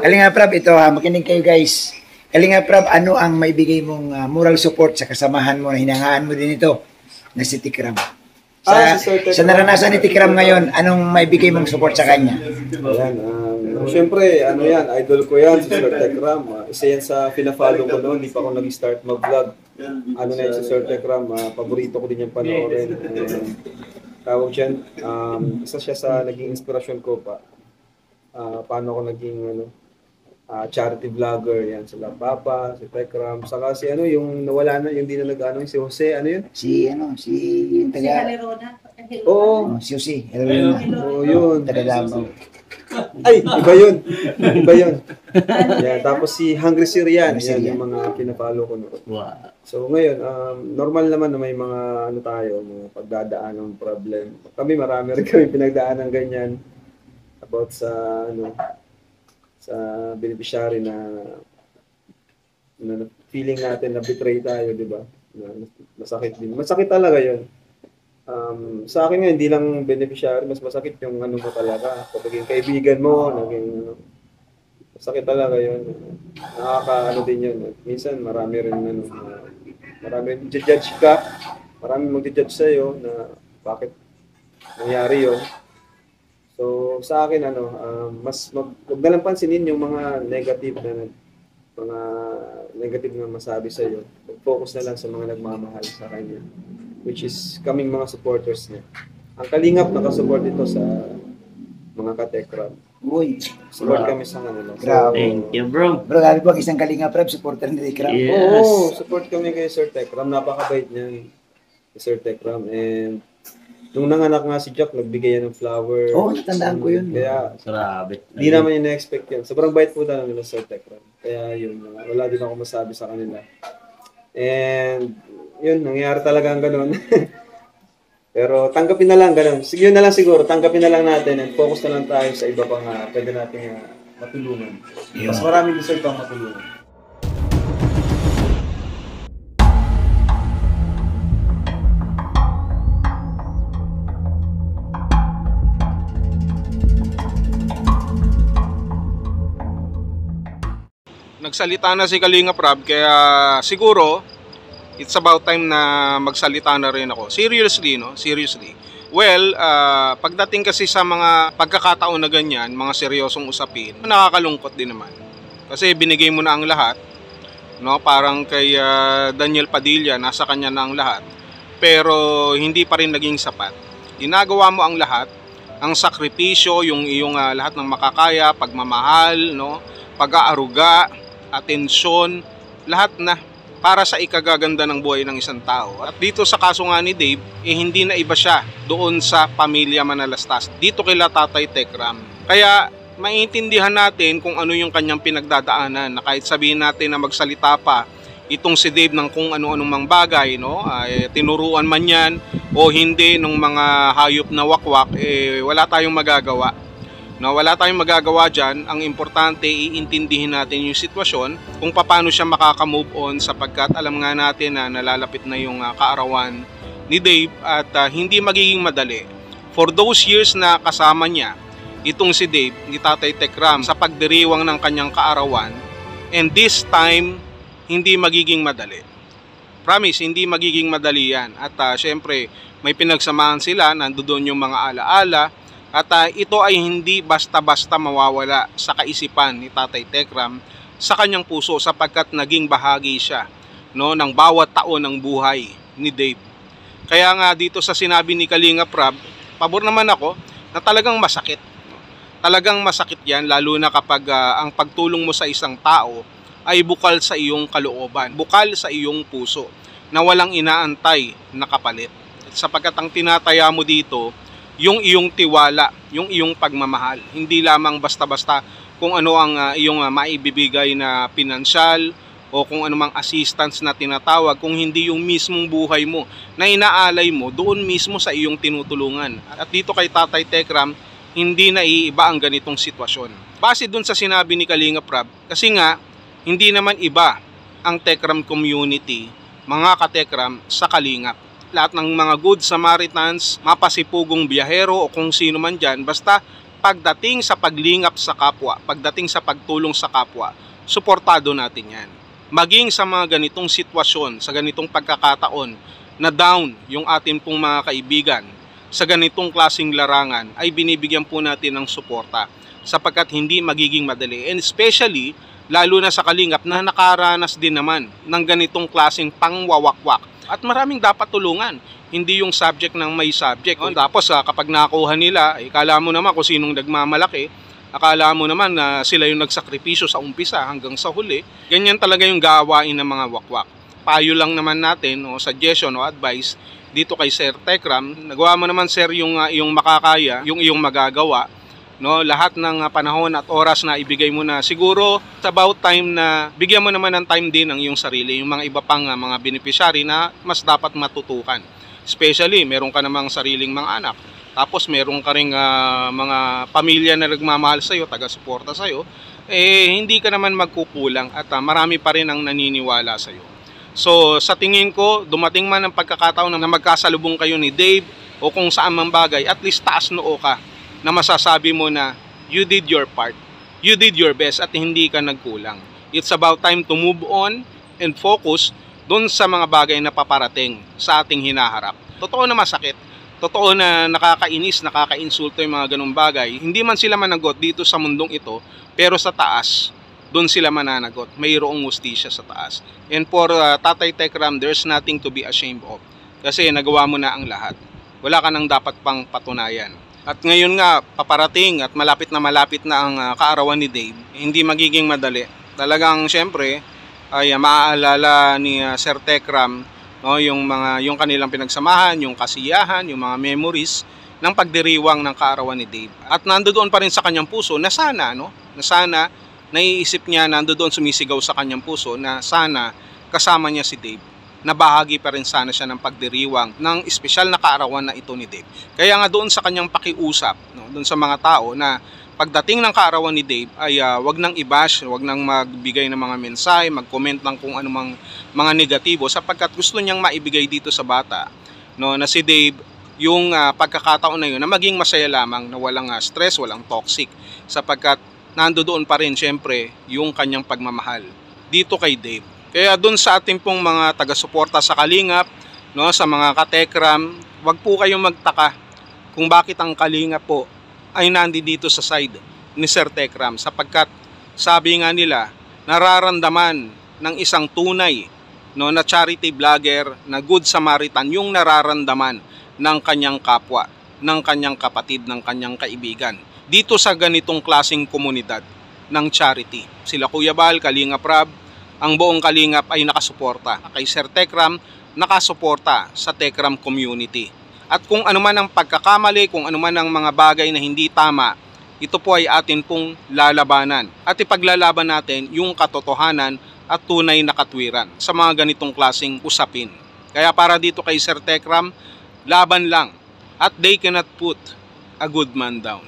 Kalinga Prab, ito ha, makinig kayo guys. Kalinga Prab, ano ang maibigay mong moral support sa kasamahan mo na hinahangaan mo din ito na si Tikram? Sa naranasan ni Tikram ngayon, anong maibigay mong support sa kanya? Ayan, syempre, ano yan, idol ko yan, si Sir Tekram. Isa yan sa pina-follow ko noon, hindi pa ako nag-start mag-vlog. Ano na yun si Sir Tekram, paborito ko din yung panoorin. Tawag dyan, isa siya sa naging inspirasyon ko pa. Paano ako naging charity vlogger, yan sila Papa, si Tekram, saka si yung nawala na, yung di na nag-ano, si Jose, ano yun? Si Halerona. Oo. Si Jose, Halerona. Oo, yun. Taga Davao. Ay, iba yun. Iba yun. Yeah, tapos si Hungry Syrian, yan yung mga kinapalo ko noon. Wow. So ngayon, normal naman na may mga mga pagdadaan ng problem. Kami marami rin kami pinagdaan ng ganyan about sa sa beneficiary na feeling natin na betray tayo, di ba? Masakit din. Masakit talaga 'yun. Sa akin nga hindi lang beneficiary, mas masakit yung mo talaga. Pagiging kaibigan mo, masakit talaga 'yun. Din 'yun. Minsan marami rin marami judge ka, marami mag-judge sa iyo na bakit nangyari 'yon. So sa akin mas wag na lang pansinin yung mga negative na masabi sa iyo. Focus na lang sa mga nagmamahal sa kanya, which is kaming mga supporters niya. Ang Kalingap nakasupport dito sa mga ka-Tekram. Uy, Support kami sa kanila. Grabe. Thank you, bro. Bro, gabi po ang isang Kalinga Prab, supporter ni Tikram. Yes. Oo, support kami kay Sir Tekram. Napakabait niyan si Sir Tekram. And nung nanganak nga si Jack, nagbigay yan ng flower. Oo, natandaan ko yun. Kaya, Grabe. di naman yung na-expect yan. Sobrang bait po talaga nila Sir Tekram. Kaya yun, wala din ako masabi sa kanila. And, yun, nangyari talaga ang ganun. Pero tanggapin na lang, ganun. Sige, yun na lang siguro, tanggapin na lang natin and focus na lang tayo sa iba pang pwede natin matulungan. Mas maraming deserve pang matulungan. Nagsalita na si Kalinga Prab, kaya siguro it's about time na magsalita na rin ako. Seriously, no? Seriously. Well, pagdating kasi sa mga pagkakataon na ganyan, mga seryosong usapin, nakakalungkot din naman. Kasi binigay mo na ang lahat, no? Parang kay Daniel Padilla, nasa kanya na ang lahat. Pero hindi pa rin naging sapat. Ginagawa mo ang lahat, ang sakripisyo, yung iyong lahat ng makakaya, pagmamahal, no? Pag-aaruga, atensyon, lahat na para sa ikagaganda ng buhay ng isang tao. At dito sa kaso nga ni Dave, hindi na iba siya doon sa pamilya Manalastas. Dito kila Tatay Tekram. Kaya maintindihan natin kung ano yung kanyang pinagdadaanan, na kahit sabihin natin na magsalita pa itong si Dave ng kung ano-anong mang bagay, no? Tinuruan man yan o hindi ng mga hayop na wakwak, wala tayong magagawa. No, wala tayong magagawa dyan. Ang importante, iintindihin natin yung sitwasyon kung paano siya makaka-move on, sapagkat alam nga natin na nalalapit na yung kaarawan ni Dave at hindi magiging madali. For those years na kasama niya, itong si Dave, ni Tatay Tekram, sa pagdiriwang ng kanyang kaarawan, and this time, hindi magiging madali. Promise, hindi magiging madali yan. At syempre, may pinagsamahan sila, nandoon yung mga alaala. At ito ay hindi basta-basta mawawala sa kaisipan ni Tatay Tekram, sa kanyang puso, sapagkat naging bahagi siya, no, ng bawat taon ng buhay ni Dave. Kaya nga dito sa sinabi ni Kalinga Prab, pabor naman ako na talagang masakit. Talagang masakit yan, lalo na kapag ang pagtulong mo sa isang tao ay bukal sa iyong kalooban, bukal sa iyong puso, na walang inaantay na kapalit. Sapagkat ang tinataya mo dito, yung iyong tiwala, yung iyong pagmamahal. Hindi lamang basta-basta kung ano ang iyong maibibigay na pinansyal o kung anumang assistance na tinatawag, kung hindi yung mismong buhay mo na inaalay mo doon mismo sa iyong tinutulungan. At dito kay Tatay Tekram, hindi na iiba ang ganitong sitwasyon. Base dun sa sinabi ni Kalinga Prab, kasi nga, hindi naman iba ang Tekram community, mga ka-Tekram, sa Kalingap. Lahat ng mga good Samaritans, mapasipugong biyahero o kung sino man dyan, basta pagdating sa paglingap sa kapwa, pagdating sa pagtulong sa kapwa, suportado natin yan. Maging sa mga ganitong sitwasyon, sa ganitong pagkakataon na down yung atin pong mga kaibigan, sa ganitong klaseng larangan ay binibigyan po natin ng suporta sapagkat hindi magiging madali. And especially, lalo na sa kalingap na nakaranas din naman ng ganitong klaseng pangwawakwak. At maraming dapat tulungan, hindi yung subject ng may subject. Tapos kapag nakuha nila, akala mo naman kung sinong nagmamalaki, akala mo naman na sila yung nagsakripisyo sa umpisa hanggang sa huli. Ganyan talaga yung gawain ng mga wakwak. Payo lang naman natin, o suggestion o advice, dito kay Sir Tekram, nagawa mo naman sir yung iyong makakaya, yung iyong magagawa, no, lahat ng panahon at oras na ibigay mo na, siguro it's about time na bigyan mo naman ng time din ang iyong sarili, yung mga iba pang mga beneficiary na mas dapat matutukan. Especially, meron ka namang sariling mga anak, tapos meron ka ring mga pamilya na nagmamahal sa iyo, taga-suporta sa iyo, hindi ka naman magkukulang at marami pa rin ang naniniwala sa iyo. So sa tingin ko, dumating man ang pagkakataon na magkasalubong kayo ni Dave o kung saan mang bagay, at least taas noo ka na masasabi mo na you did your part, you did your best at hindi ka nagkulang. It's about time to move on and focus doon sa mga bagay na paparating sa ating hinaharap. Totoo na masakit, totoo na nakakainis, nakakainsulto yung mga ganung bagay. Hindi man sila managot dito sa mundong ito, pero sa taas, doon sila mananagot. Mayroong hustisya sa taas. And for Tatay Tekram, there's nothing to be ashamed of. Kasi nagawa mo na ang lahat. Wala ka nang dapat pang patunayan. At ngayon nga, paparating at malapit na ang kaarawan ni Dave. Hindi magiging madali. Talagang syempre, ay maaalala ni Sir Tekram, no, yung kanilang pinagsamahan, yung kasiyahan, yung mga memories ng pagdiriwang ng kaarawan ni Dave. At nandoon pa rin sa kanyang puso na sana, naiisip niya, nandoon sumisigaw sa kanyang puso na sana kasama niya si Dave, na bahagi pa rin sana siya ng pagdiriwang ng espesyal na kaarawan na ito ni Dave. Kaya nga doon sa kanyang pakiusap, doon sa mga tao na pagdating ng kaarawan ni Dave ay wag nang i-bash, wag nang magbigay ng mga mensahe, mag-comment ng kung anumang mga negatibo sapagkat gusto niyang maibigay dito sa bata, na si Dave yung pagkakataon na yun na maging masaya lamang, na walang stress, walang toxic, sapagkat nandoon pa rin syempre yung kanyang pagmamahal dito kay Dave. Kaya doon sa ating pong mga taga-suporta sa Kalingap, sa mga katekram, wag po kayong magtaka kung bakit ang Kalingap po ay nandito sa side ni Sir Tekram, sapagkat sabi nga nila, nararamdaman ng isang tunay na charity vlogger, na good Samaritan, yung nararamdaman ng kanyang kapwa, ng kanyang kapatid, ng kanyang kaibigan dito sa ganitong klaseng komunidad ng charity. Sila Kuya Bal, Kalingap Rab, ang buong Kalingap ay nakasuporta. Kay Sir Tekram, nakasuporta sa Tekram community. At kung ano man ang pagkakamali, kung ano man ang mga bagay na hindi tama, ito po ay atin pong lalabanan. At ipaglalaban natin yung katotohanan at tunay na katwiran sa mga ganitong klaseng usapin. Kaya para dito kay Sir Tekram, laban lang. At they cannot put a good man down.